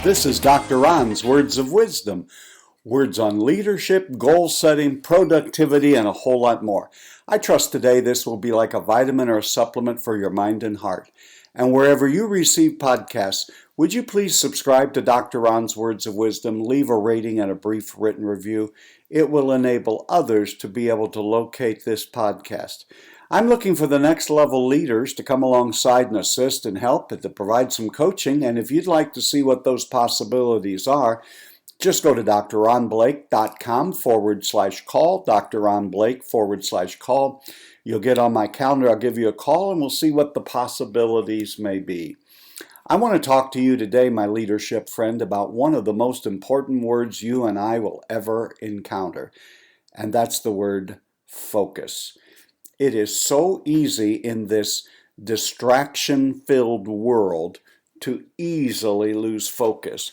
This is Dr. Ron's Words of Wisdom. Words on leadership, goal setting, productivity, and a whole lot more. I trust today this will be like a vitamin or a supplement for your mind and heart. And wherever you receive podcasts, would you please subscribe to Dr. Ron's Words of Wisdom, leave a rating and a brief written review. It will enable others to be able to locate this podcast. I'm looking for the next level leaders to come alongside and assist and help and to provide some coaching. And if you'd like to see what those possibilities are, just go to drronblake.com/call, drronblake/call. You'll get on my calendar, I'll give you a call, and we'll see what the possibilities may be. I want to talk to you today, my leadership friend, about one of the most important words you and I will ever encounter, and that's the word focus. It is so easy in this distraction-filled world to easily lose focus.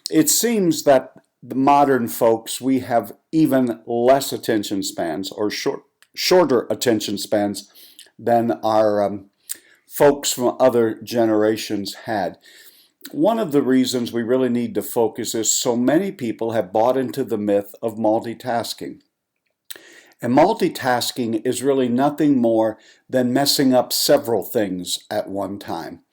It seems that the modern folks, we have even less attention spans or shorter attention spans than our folks from other generations had. One of the reasons we really need to focus is so many people have bought into the myth of multitasking. And multitasking is really nothing more than messing up several things at one time.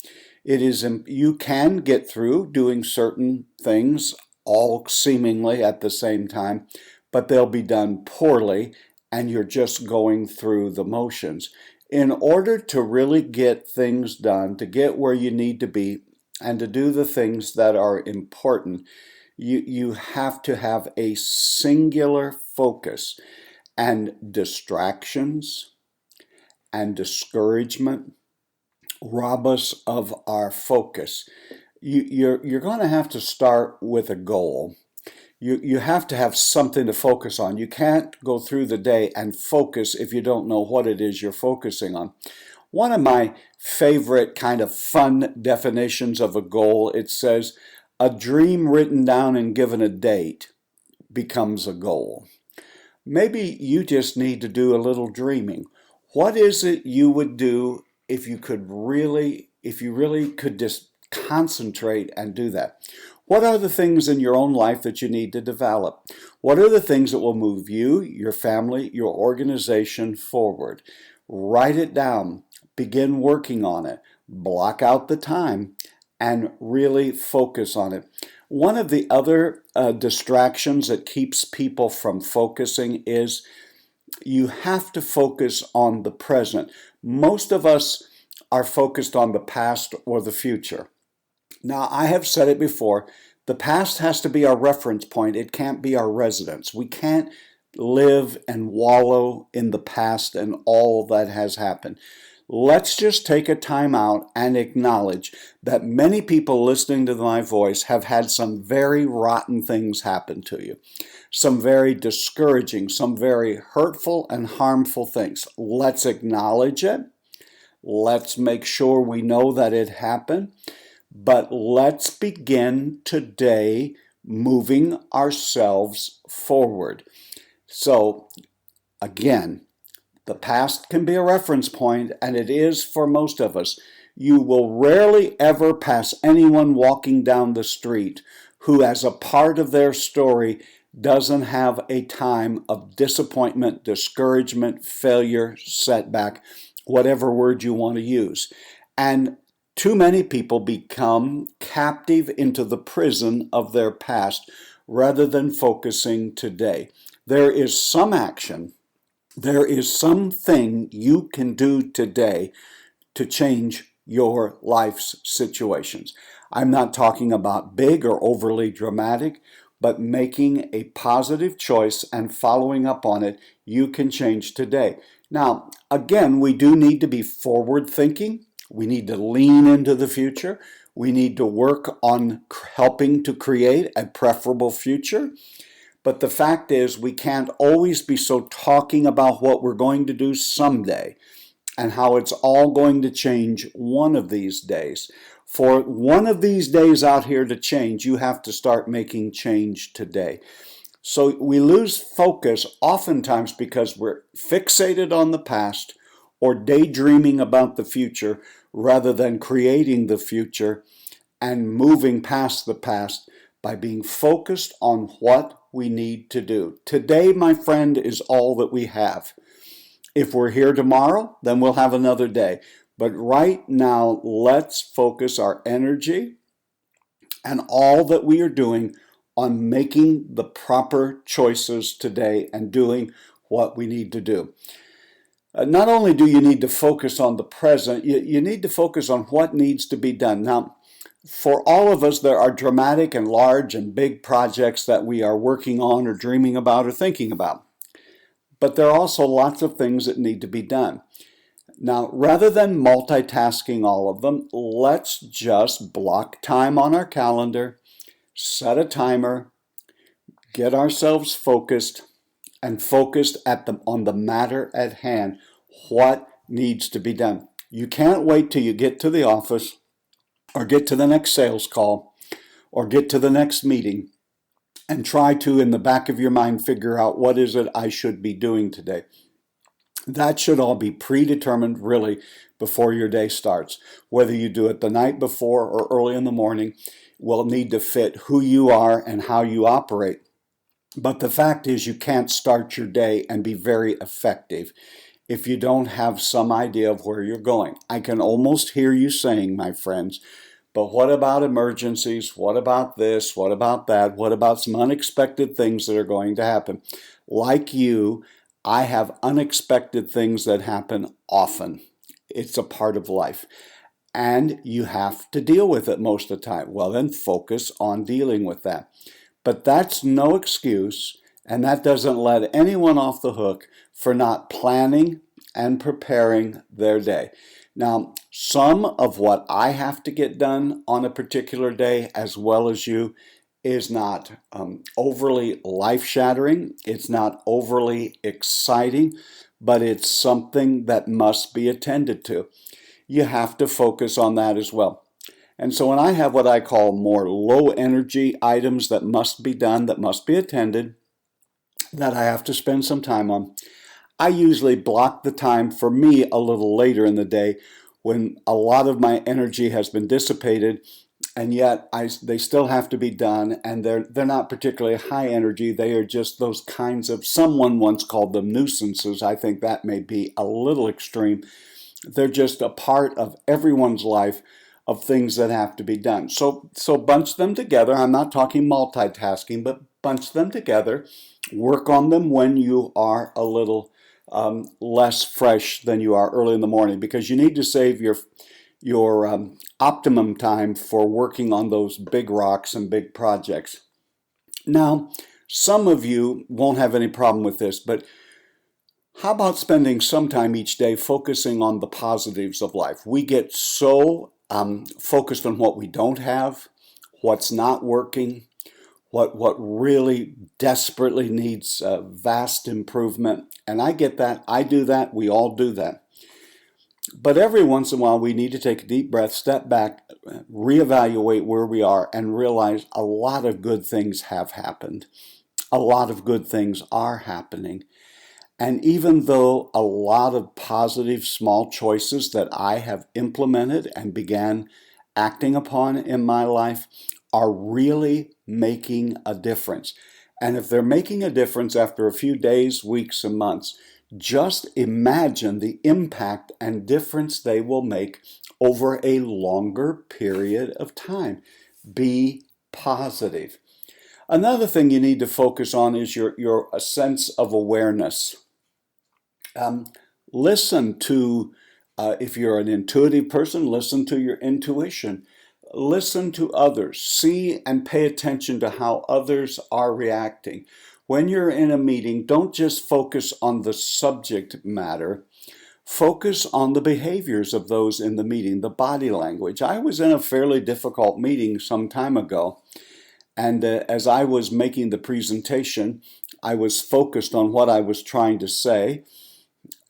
You can get through doing certain things all seemingly at the same time, but they'll be done poorly and you're just going through the motions. In order to really get things done, to get where you need to be, and to do the things that are important, you have to have a singular focus. And distractions and discouragement rob us of our focus. You're going to have to start with a goal. You have to have something to focus on. You can't go through the day and focus if you don't know what it is you're focusing on. One of my favorite kind of fun definitions of a goal, it says, a dream written down and given a date becomes a goal. Maybe you just need to do a little dreaming. What is it you would do if you really could just concentrate and do that? What are the things in your own life that you need to develop? What are the things that will move you, your family, your organization forward? Write it down. Begin working on it. Block out the time and really focus on it. One of the other distractions that keeps people from focusing is you have to focus on the present. Most of us are focused on the past or the future. Now, I have said it before, the past has to be our reference point. It can't be our residence. We can't live and wallow in the past and all that has happened. Let's just take a time out and acknowledge that many people listening to my voice have had some very rotten things happen to you. Some very discouraging, some very hurtful and harmful things. Let's acknowledge it. Let's make sure we know that it happened. But let's begin today moving ourselves forward. So, again, the past can be a reference point, and it is for most of us. You will rarely ever pass anyone walking down the street who, as a part of their story, doesn't have a time of disappointment, discouragement, failure, setback, whatever word you want to use. And too many people become captive into the prison of their past rather than focusing today. There is some action. There is something you can do today to change your life's situations. I'm not talking about big or overly dramatic, but making a positive choice and following up on it, you can change today. Now, again, we do need to be forward thinking. We need to lean into the future. We need to work on helping to create a preferable future. But the fact is, we can't always be so talking about what we're going to do someday and how it's all going to change one of these days. For one of these days out here to change, you have to start making change today. So we lose focus oftentimes because we're fixated on the past or daydreaming about the future rather than creating the future and moving past the past by being focused on what we need to do. Today, my friend, is all that we have. If we're here tomorrow, then we'll have another day. But right now, let's focus our energy and all that we are doing on making the proper choices today and doing what we need to do. Not only do you need to focus on the present, you need to focus on what needs to be done. Now, for all of us, there are dramatic and large and big projects that we are working on or dreaming about or thinking about. But there are also lots of things that need to be done. Now, rather than multitasking all of them, let's just block time on our calendar, set a timer, get ourselves focused, and focused on the matter at hand. What needs to be done? You can't wait till you get to the office or get to the next sales call or get to the next meeting and try to, in the back of your mind, figure out what is it I should be doing today. That should all be predetermined really before your day starts. Whether you do it the night before or early in the morning will need to fit who you are and how you operate. But the fact is you can't start your day and be very effective if you don't have some idea of where you're going. I can almost hear you saying, my friends, but what about emergencies? What about this? What about that? What about some unexpected things that are going to happen? Like you, I have unexpected things that happen often. It's a part of life. And you have to deal with it most of the time. Well, then focus on dealing with that. But that's no excuse, and that doesn't let anyone off the hook for not planning and preparing their day. Now, some of what I have to get done on a particular day, as well as you, is not overly life-shattering. It's not overly exciting, but it's something that must be attended to. You have to focus on that as well. And so when I have what I call more low-energy items that must be done, that must be attended, that I have to spend some time on, I usually block the time for me a little later in the day when a lot of my energy has been dissipated, and yet they still have to be done, and they're not particularly high energy. They are just those kinds of, someone once called them nuisances. I think that may be a little extreme. They're just a part of everyone's life of things that have to be done. So bunch them together. I'm not talking multitasking, but bunch them together. Work on them when you are a little less fresh than you are early in the morning, because you need to save your optimum time for working on those big rocks and big projects. Now, some of you won't have any problem with this, but how about spending some time each day focusing on the positives of life? We get so focused on what we don't have, what's not working, what really desperately needs vast improvement. And I get that. I do that. We all do that. But every once in a while, we need to take a deep breath, step back, reevaluate where we are, and realize a lot of good things have happened. A lot of good things are happening. And even though a lot of positive small choices that I have implemented and began acting upon in my life are really making a difference. And if they're making a difference after a few days, weeks, and months, just imagine the impact and difference they will make over a longer period of time. Be positive. Another thing you need to focus on is your sense of awareness. Listen to, if you're an intuitive person, listen to your intuition. Listen to others. See and pay attention to how others are reacting. When you're in a meeting, don't just focus on the subject matter. Focus on the behaviors of those in the meeting, the body language. I was in a fairly difficult meeting some time ago, and as I was making the presentation, I was focused on what I was trying to say.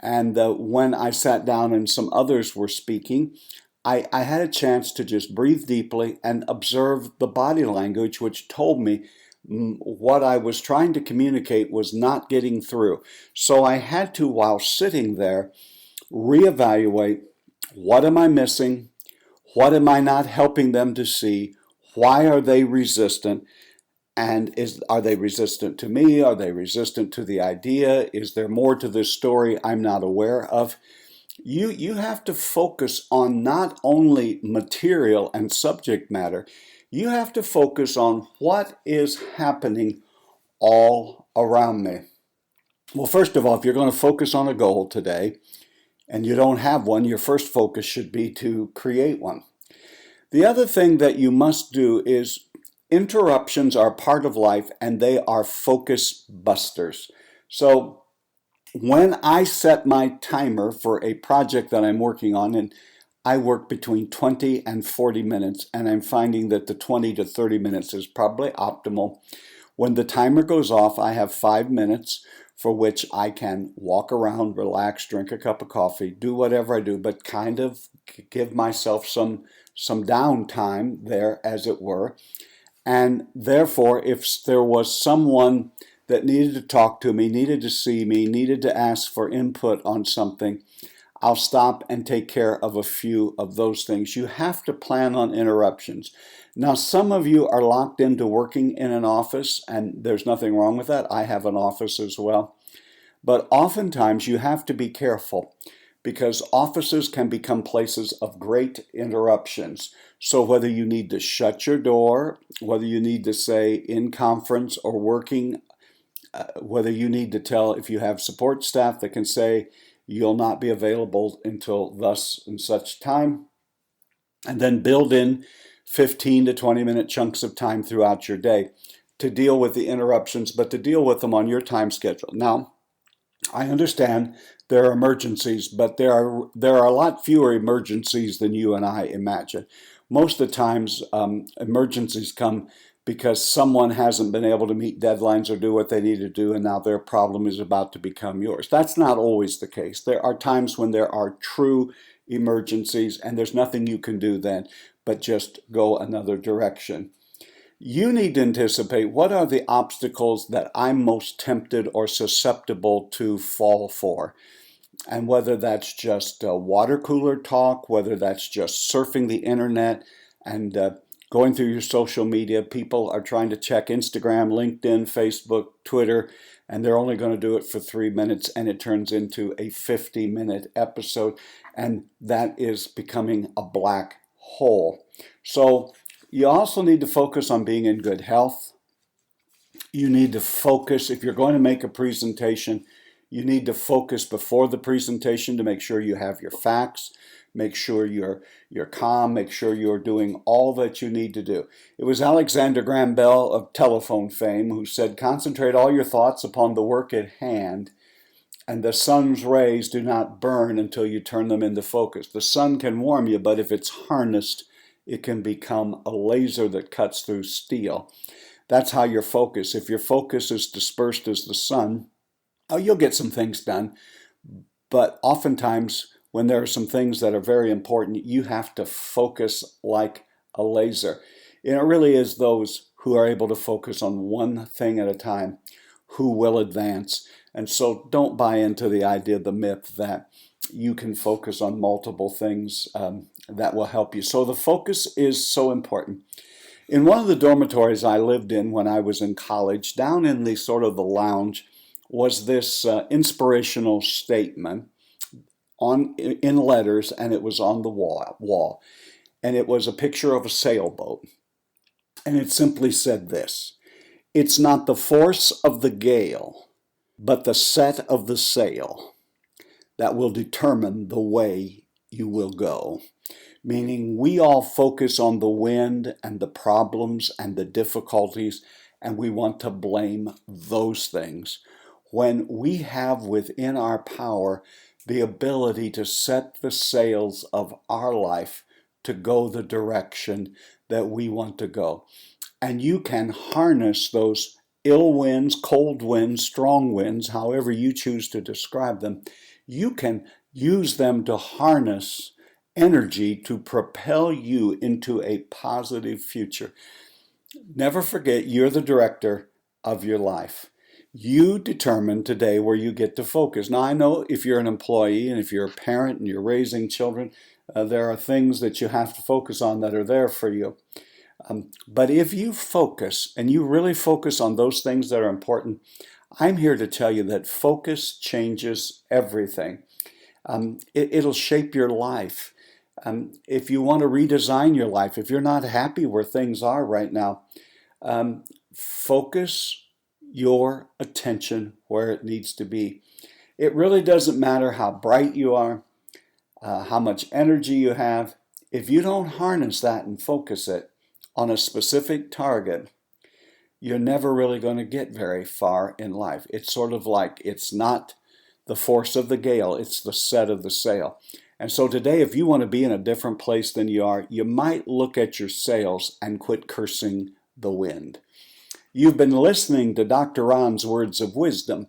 And when I sat down and some others were speaking, I had a chance to just breathe deeply and observe the body language, which told me what I was trying to communicate was not getting through. So I had to, while sitting there, reevaluate, what am I missing? What am I not helping them to see? Why are they resistant? And are they resistant to me? Are they resistant to the idea? Is there more to this story I'm not aware of? You have to focus on not only material and subject matter, you have to focus on what is happening all around me. Well, first of all, if you're going to focus on a goal today and you don't have one, your first focus should be to create one. The other thing that you must do is interruptions are part of life and they are focus busters. So when I set my timer for a project that I'm working on, and I work between 20 and 40 minutes, and I'm finding that the 20 to 30 minutes is probably optimal. When the timer goes off, I have 5 minutes for which I can walk around, relax, drink a cup of coffee, do whatever I do, but kind of give myself some downtime there, as it were. And therefore, if there was someone that needed to talk to me, needed to see me, needed to ask for input on something, I'll stop and take care of a few of those things. You have to plan on interruptions. Now, some of you are locked into working in an office, and there's nothing wrong with that. I have an office as well. But oftentimes you have to be careful because offices can become places of great interruptions. So whether you need to shut your door, whether you need to say in conference or working, whether you need to tell, if you have support staff that can say you'll not be available until thus and such time, and then build in 15 to 20 minute chunks of time throughout your day to deal with the interruptions, but to deal with them on your time schedule. Now, I understand there are emergencies, but there are a lot fewer emergencies than you and I imagine. Most of the times, emergencies come because someone hasn't been able to meet deadlines or do what they need to do, and now their problem is about to become yours. That's not always the case. There are times when there are true emergencies, and there's nothing you can do then but just go another direction. You need to anticipate what are the obstacles that I'm most tempted or susceptible to fall for. And whether that's just water cooler talk, whether that's just surfing the internet and going through your social media. People are trying to check Instagram, LinkedIn, Facebook, Twitter, and they're only going to do it for 3 minutes, and it turns into a 50-minute episode, and that is becoming a black hole. So you also need to focus on being in good health. You need to focus, if you're going to make a presentation, you need to focus before the presentation to make sure you have your facts, make sure you're calm, make sure you're doing all that you need to do. It was Alexander Graham Bell of telephone fame who said, "Concentrate all your thoughts upon the work at hand, and the sun's rays do not burn until you turn them into focus." The sun can warm you, but if it's harnessed, it can become a laser that cuts through steel. That's how your focus. If your focus is dispersed as the sun, you'll get some things done. But oftentimes, when there are some things that are very important, you have to focus like a laser. And it really is those who are able to focus on one thing at a time who will advance. And so don't buy into the idea, the myth that you can focus on multiple things that will help you. So the focus is so important. In one of the dormitories I lived in when I was in college, down in the sort of the lounge, was this inspirational statement in letters, and it was on the wall. And it was a picture of a sailboat. And it simply said this: "It's not the force of the gale, but the set of the sail that will determine the way you will go." Meaning we all focus on the wind and the problems and the difficulties, and we want to blame those things, when we have within our power the ability to set the sails of our life to go the direction that we want to go. And you can harness those ill winds, cold winds, strong winds, however you choose to describe them. You can use them to harness energy to propel you into a positive future. Never forget, you're the director of your life. You determine today where you get to focus. Now, I know if you're an employee and if you're a parent and you're raising children, There are things that you have to focus on that are there for you. But if you focus and you really focus on those things that are important, I'm here to tell you that focus changes everything. It'll shape your life. If you want to redesign your life, if you're not happy where things are right now, focus your attention where it needs to be. It really doesn't matter how bright you are, how much energy you have. If you don't harness that and focus it on a specific target, you're never really going to get very far in life. It's sort of like it's not the force of the gale, it's the set of the sail. And so today, if you want to be in a different place than you are, you might look at your sails and quit cursing the wind. You've been listening to Dr. Ron's Words of Wisdom,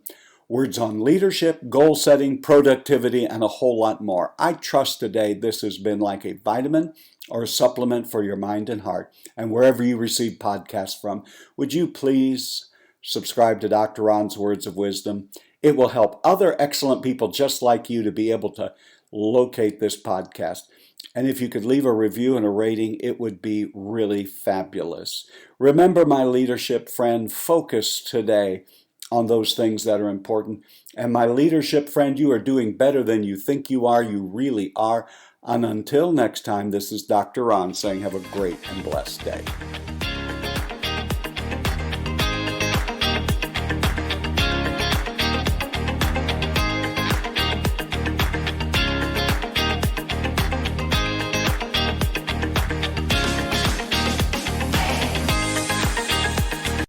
words on leadership, goal setting, productivity, and a whole lot more. I trust today this has been like a vitamin or a supplement for your mind and heart. And wherever you receive podcasts from, would you please subscribe to Dr. Ron's Words of Wisdom? It will help other excellent people just like you to be able to locate this podcast. And if you could leave a review and a rating, it would be really fabulous. Remember, my leadership friend, focus today on those things that are important. And my leadership friend, you are doing better than you think you are. You really are. And until next time, this is Dr. Ron saying have a great and blessed day.